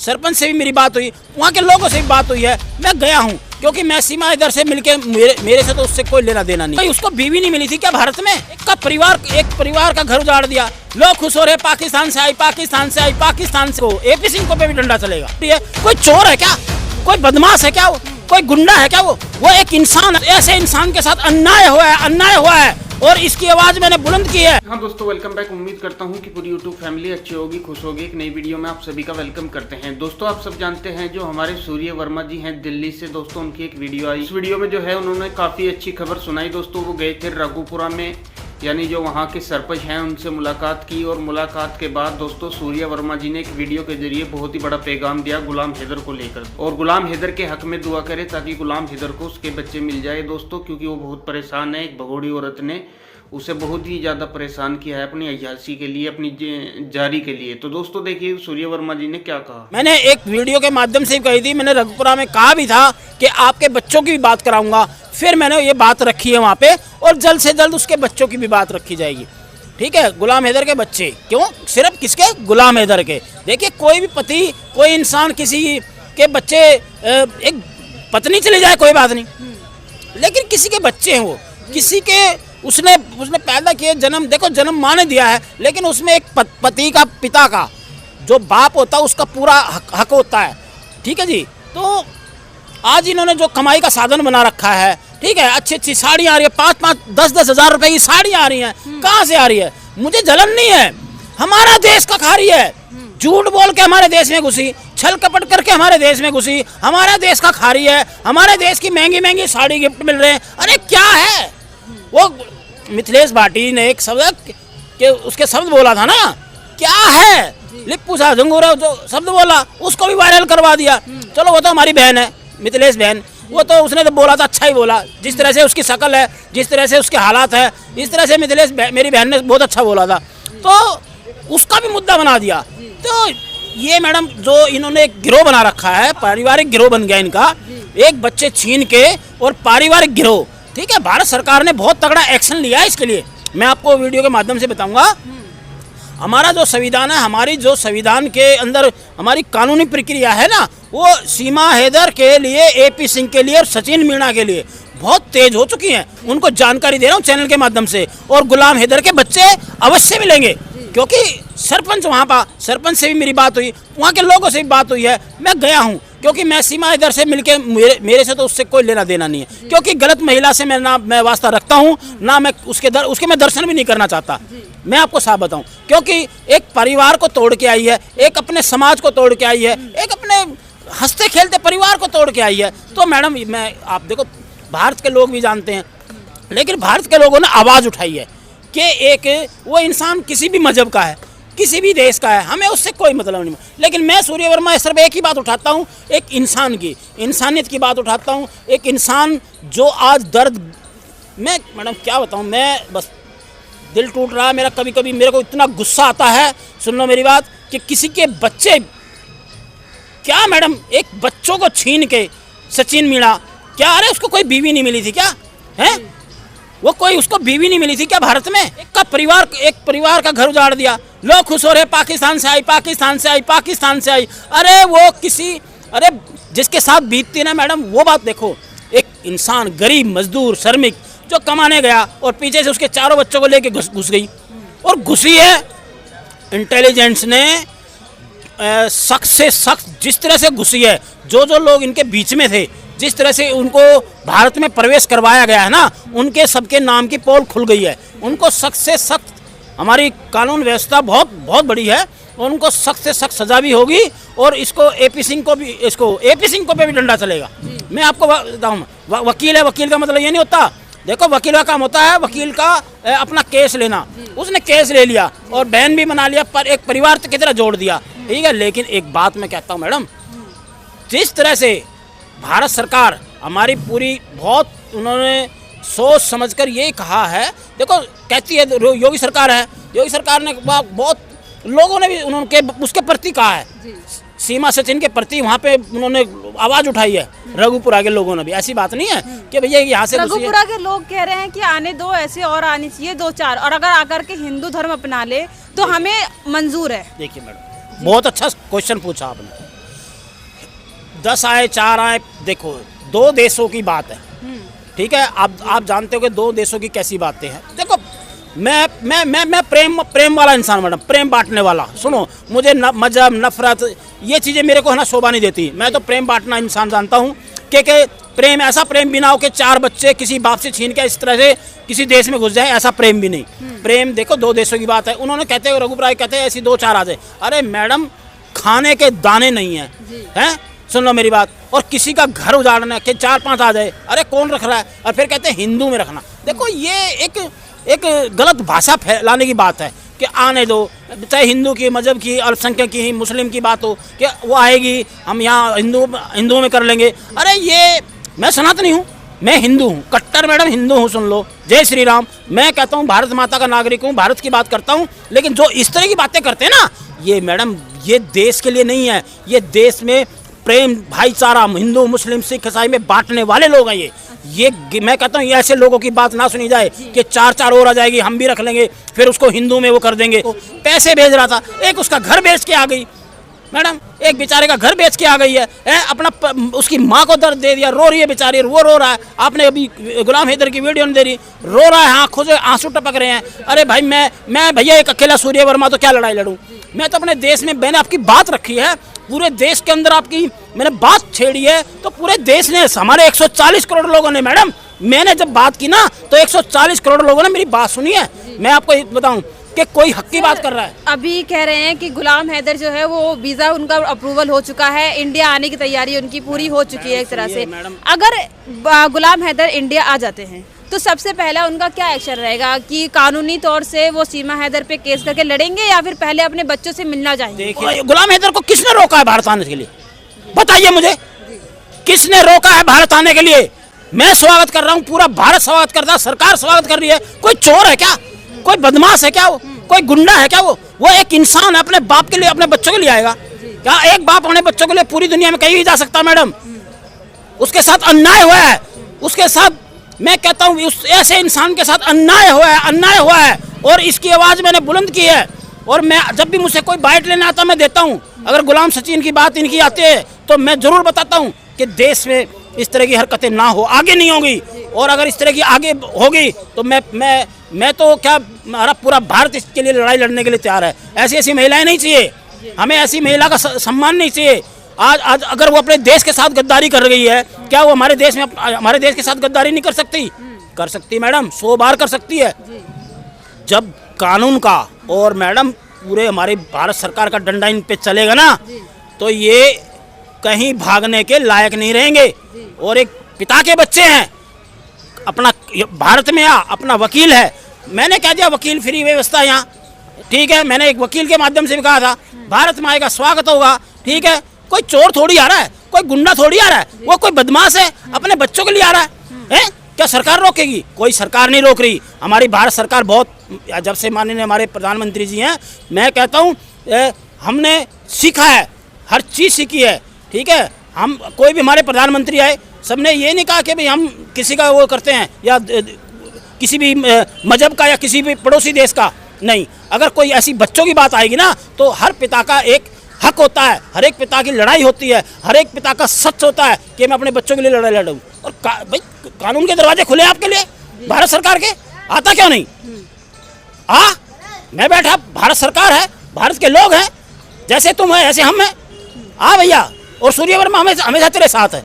सरपंच से भी मेरी बात हुई, वहाँ के लोगों से भी बात हुई है। मैं गया हूँ क्योंकि मैं सीमा इधर से मिलके मेरे से तो उससे कोई लेना देना नहीं। भाई उसको बीवी नहीं मिली थी क्या भारत में? एक परिवार का घर उजाड़ दिया, लोग खुश हो रहे पाकिस्तान से आई, पाकिस्तान से आई, पाकिस्तान से। एपी सिंह को पे भी डंडा चलेगा। कोई चोर है क्या? कोई बदमाश है क्या? कोई गुंडा है क्या? वो एक इंसान, ऐसे इंसान के साथ अन्याय हुआ है और इसकी आवाज मैंने बुलंद की है। हाँ दोस्तों, वेलकम बैक। उम्मीद करता हूँ कि पूरी यूट्यूब फैमिली अच्छी होगी, खुश होगी। एक नई वीडियो में आप सभी का वेलकम करते हैं। दोस्तों आप सब जानते हैं जो हमारे सूर्य वर्मा जी हैं दिल्ली से, दोस्तों उनकी एक वीडियो आई। इस वीडियो में जो है उन्होंने काफी अच्छी खबर सुनाई। दोस्तों वो गए थे रघुपुरा में, यानी जो वहाँ के सरपंच हैं उनसे मुलाकात की और मुलाकात के बाद दोस्तों सूर्य वर्मा जी ने एक वीडियो के जरिए बहुत ही बड़ा पैगाम दिया गुलाम हैदर को लेकर, और गुलाम हैदर के हक में दुआ करे ताकि गुलाम हैदर को उसके बच्चे मिल जाए दोस्तों, क्योंकि वो बहुत परेशान है। एक भगोड़ी औरत ने उसे बहुत ही ज्यादा परेशान किया है अपनी अय्याशी के लिए, अपनी जारी के लिए। तो दोस्तों देखिए सूर्य वर्मा जी ने क्या कहा। मैंने एक वीडियो के माध्यम से कही थी, मैंने रघुपुरा में कहा भी था कि आपके बच्चों की भी बात कराऊंगा। फिर मैंने ये बात रखी है वहाँ पे, और जल्द से जल्द उसके बच्चों की भी बात रखी जाएगी। ठीक है, गुलाम हैदर के बच्चे, क्यों सिर्फ किसके? गुलाम हैदर के। देखिए कोई भी पति, कोई इंसान, किसी के बच्चे, एक पत्नी चली जाए कोई बात नहीं, लेकिन किसी के बच्चे हैं, वो किसी के उसने पैदा किए, जन्म, देखो जन्म माँ ने दिया है, लेकिन उसमें एक पति का, पिता का जो बाप होता है उसका पूरा हक होता है। ठीक है जी। तो आज इन्होंने जो कमाई का साधन बना रखा है, ठीक है, अच्छी अच्छी साड़ी आ रही है, 5-5, 10-10 हज़ार रुपए की साड़ी आ रही है। कहाँ से आ रही है? मुझे जलन नहीं है, हमारा देश का खा रही है। झूठ बोल के हमारे देश में घुसी, छल कपट करके हमारे देश में घुसी, हमारा देश का खा रही है। हमारे देश की महंगी महंगी साड़ी गिफ्ट मिल रहे हैं। अरे क्या है वो? मिथिलेश भाटी ने एक शब्द के उसके शब्द बोला था ना, क्या है लिप्पू सा झंगोरा जो शब्द बोला, उसको भी वायरल करवा दिया। चलो वो तो हमारी बहन है, मिथिलेश बहन, वो तो उसने तो बोला था, अच्छा ही बोला। जिस तरह से उसकी शक्ल है, जिस तरह से उसके हालात है, इस तरह से मिथिलेश मेरी बहन ने बहुत अच्छा बोला था, तो उसका भी मुद्दा बना दिया। तो ये मैडम जो इन्होंने एक गिरोह बना रखा है, पारिवारिक गिरोह बन गया इनका, एक बच्चे छीन के और पारिवारिक गिरोह। ठीक है, भारत सरकार ने बहुत तगड़ा एक्शन लिया है इसके लिए, मैं आपको वीडियो के माध्यम से बताऊंगा। हमारा जो संविधान है, हमारी जो संविधान के अंदर हमारी कानूनी प्रक्रिया है ना, वो सीमा हैदर के लिए, एपी सिंह के लिए और सचिन मीणा के लिए बहुत तेज हो चुकी हैं। उनको जानकारी दे रहा हूँ चैनल के माध्यम से, और गुलाम हैदर के बच्चे अवश्य मिलेंगे, क्योंकि सरपंच, वहाँ पर सरपंच से भी मेरी बात हुई, वहाँ के लोगों से भी बात हुई है। मैं गया हूँ क्योंकि मैं सीमा इधर से मिलके मेरे से तो उससे कोई लेना देना नहीं है, क्योंकि गलत महिला से मैं वास्ता रखता हूँ ना, मैं उसके मैं दर्शन भी नहीं करना चाहता। मैं आपको साफ बताऊं, क्योंकि एक परिवार को तोड़ के आई है, एक अपने समाज को तोड़ के आई है, एक अपने हंसते खेलते परिवार को तोड़ के आई है। तो मैडम आप देखो, भारत के लोग भी जानते हैं, लेकिन भारत के लोगों ने आवाज़ उठाई है कि एक वो इंसान किसी भी मजहब का है, किसी भी देश का है, हमें उससे कोई मतलब नहीं। लेकिन मैं सूर्य वर्मा सिर्फ एक ही बात उठाता हूँ, एक इंसान की, इंसानियत की बात उठाता हूँ। एक इंसान जो आज दर्द, मैं मैडम क्या बताऊँ, मैं बस दिल टूट रहा है मेरा। कभी कभी मेरे को इतना गुस्सा आता है, सुन लो मेरी बात, कि किसी के बच्चे, क्या मैडम, एक बच्चों को छीन के, सचिन मीणा, क्या अरे उसको कोई बीवी नहीं मिली थी क्या? है वो कोई उसको बीवी नहीं मिली थी क्या भारत में? एक परिवार का घर उजाड़ दिया, लोग खुश हो रहे पाकिस्तान से आई, पाकिस्तान से आई, पाकिस्तान से आई। अरे वो किसी, अरे जिसके साथ बीतती है ना मैडम, वो बात देखो। एक इंसान, गरीब मजदूर श्रमिक जो कमाने गया और पीछे से उसके चारों बच्चों को लेके घुस गई, और घुसी है। इंटेलिजेंस ने सख्त से सख्त जिस तरह से घुसी है, जो लोग इनके बीच में थे, जिस तरह से उनको भारत में प्रवेश करवाया गया है ना, उनके सबके नाम की पोल खुल गई है। उनको सख्त से सख्त, हमारी कानून व्यवस्था बहुत बहुत बड़ी है, उनको सख्त से सख्त सजा भी होगी, और इसको एपी सिंह को पे भी डंडा चलेगा। मैं आपको बताऊँ, वकील है, वकील का मतलब ये नहीं होता, देखो वकील का काम होता है वकील का अपना केस लेना। उसने केस ले लिया और बहन भी बना लिया, पर एक परिवार की तरह जोड़ दिया। ठीक है, लेकिन एक बात मैं कहता हूँ मैडम, जिस तरह से भारत सरकार हमारी पूरी, बहुत उन्होंने सोच समझकर यही कहा है। देखो कहती है योगी सरकार है, योगी सरकार ने बहुत लोगों ने भी उनके उसके प्रति कहा है, सीमा सचिन के प्रति वहाँ पे उन्होंने आवाज़ उठाई है। रघुपुरा के लोगों ने भी, ऐसी बात नहीं है कि भैया यहाँ से, रघुपुरा के लोग कह रहे हैं कि आने दो, ऐसे और आनी चाहिए 2-4, और अगर आकर के हिंदू धर्म अपना ले तो हमें मंजूर है। देखिए मैडम, बहुत अच्छा क्वेश्चन पूछा आपने। 10 आए 4 आए, देखो 2 देशों की बात है, ठीक है। आप जानते हो कि 2 देशों की कैसी बातें हैं। देखो मैं प्रेम वाला इंसान मैडम, प्रेम बांटने वाला। सुनो, मुझे मजहब नफरत ये चीज़ें मेरे को है ना शोभा नहीं देती। मैं तो प्रेम बांटना इंसान जानता हूँ कि प्रेम, ऐसा प्रेम भी ना हो कि 4 बच्चे किसी बाप से छीन के इस तरह से किसी देश में घुस जाए, ऐसा प्रेम भी नहीं। प्रेम देखो 2 देशों की बात है। उन्होंने कहते हैं, रघुबर राय कहते हैं ऐसी 2-4 आ जाए। अरे मैडम, खाने के दाने नहीं है, हैं? सुन लो मेरी बात। और किसी का घर उजाड़ना कि 4-5 आ जाए, अरे कौन रख रहा है? और फिर कहते हैं हिंदू में रखना। देखो ये एक गलत भाषा फैलाने की बात है कि आने दो, चाहे हिंदू की, मजहब की, अल्पसंख्यक की, मुस्लिम की बात हो कि वो आएगी, हम यहाँ हिंदू में कर लेंगे। अरे ये, मैं सनातनी हूँ, मैं हिंदू हूँ, कट्टर मैडम हिंदू हूँ। सुन लो, जय श्री राम। मैं कहता हूँ भारत माता का नागरिक हूँ, भारत की बात करता हूँ। लेकिन जो इस तरह की बातें करते हैं ना, ये मैडम ये देश के लिए नहीं है। ये देश में प्रेम भाईचारा हिंदू मुस्लिम सिख ईसाई में बांटने वाले लोग हैं ये मैं कहता हूँ, ये ऐसे लोगों की बात ना सुनी जाए कि 4-4 और आ जाएगी, हम भी रख लेंगे, फिर उसको हिंदू में वो कर देंगे। तो पैसे भेज रहा था, एक उसका घर बेच के आ गई मैडम, एक बेचारे का घर बेच के आ गई है, अपना उसकी माँ को दर्द दे दिया, रो रही है बेचारी, वो रो रहा है। आपने अभी गुलाम हैदर की वीडियो नहीं दे रही, रो रहा है, आंखों से आंसू टपक रहे हैं। अरे भाई मैं भैया एक अकेला सूर्य वर्मा तो क्या लड़ाई लड़ूं? मैं तो अपने देश में, मैंने आपकी बात रखी है, पूरे देश के अंदर आपकी मैंने बात छेड़ी है, तो पूरे देश ने, हमारे 140 करोड़ लोगों ने मैडम, मैंने जब बात की ना तो 140 करोड़ लोगों ने मेरी बात सुनी है। मैं आपको बताऊं कि कोई हक की बात कर रहा है। अभी कह रहे हैं कि गुलाम हैदर जो है वो वीजा उनका अप्रूवल हो चुका है, इंडिया आने की तैयारी उनकी पूरी हो चुकी है एक तरह से। अगर गुलाम हैदर इंडिया आ जाते हैं तो सबसे पहला उनका क्या एक्शन रहेगा कि कानूनी तौर से वो सीमा हैदर पे केस करके लड़ेंगे या फिर पहले अपने बच्चों से मिलना चाहेंगे? देखिए, गुलाम हैदर को किसने रोका है भारत आने के लिए? बताइए मुझे, किसने रोका है भारत आने के लिए? मैं स्वागत कर रहा हूँ, पूरा भारत स्वागत कर रहा है, सरकार स्वागत कर रही है। कोई चोर है क्या? कोई बदमाश है क्या? वो कोई गुंडा है क्या? वो एक इंसान है, अपने बाप के लिए, अपने बच्चों के लिए आएगा क्या? एक बाप अपने बच्चों के लिए पूरी दुनिया में कहीं भी जा सकता मैडम। उसके साथ अन्याय हुआ है, उसके साथ, मैं कहता हूँ उस ऐसे इंसान के साथ अन्याय हुआ है और इसकी आवाज़ मैंने बुलंद की है। और मैं जब भी मुझसे कोई बाइट लेने आता मैं देता हूँ। अगर गुलाम सचिन की बात इनकी आती है तो मैं ज़रूर बताता हूँ कि देश में इस तरह की हरकतें ना हो, आगे नहीं होगी। और अगर इस तरह की आगे होगी तो मैं तो क्या, हमारा पूरा भारत इसके लिए लड़ाई लड़ने के लिए तैयार है। ऐसी महिलाएं नहीं चाहिए हमें, ऐसी महिला का सम्मान नहीं चाहिए। आज अगर वो अपने देश के साथ गद्दारी कर रही है, क्या वो हमारे देश के साथ गद्दारी नहीं कर सकती? कर सकती मैडम, 100 बार कर सकती है। जब कानून का और मैडम पूरे हमारी भारत सरकार का डंडा इन पे चलेगा ना, तो ये कहीं भागने के लायक नहीं रहेंगे। और एक पिता के बच्चे हैं, अपना भारत में अपना वकील है। मैंने कह दिया वकील फ्री व्यवस्था यहाँ, ठीक है। मैंने एक वकील के माध्यम से भी कहा था भारत में आएगा स्वागत होगा, ठीक है। कोई चोर थोड़ी आ रहा है, कोई गुंडा थोड़ी आ रहा है, वो कोई बदमाश है, अपने बच्चों के लिए आ रहा है। क्या सरकार रोकेगी? कोई सरकार नहीं रोक रही। हमारी भारत सरकार बहुत, जब से माननीय हमारे प्रधानमंत्री जी हैं, मैं कहता हूँ हमने सीखा है, हर चीज़ सीखी है, ठीक है। हम कोई भी हमारे प्रधानमंत्री आए, सबने ये नहीं कहा कि भाई हम किसी का वो करते हैं या किसी भी मजहब का या किसी भी पड़ोसी देश का नहीं। अगर कोई ऐसी बच्चों की बात आएगी ना, तो हर पिता का एक हक होता है, हर एक पिता की लड़ाई होती है, हर एक पिता का सच होता है कि मैं अपने बच्चों के लिए लड़ाई लड़ूं। और भाई कानून के दरवाजे खुले आपके लिए, भारत सरकार के, आता क्यों नहीं? मैं बैठा, भारत सरकार है, भारत के लोग हैं, जैसे तुम है ऐसे हम हैं। भैया, और सूर्य वर्मा हमेशा तेरे साथ है।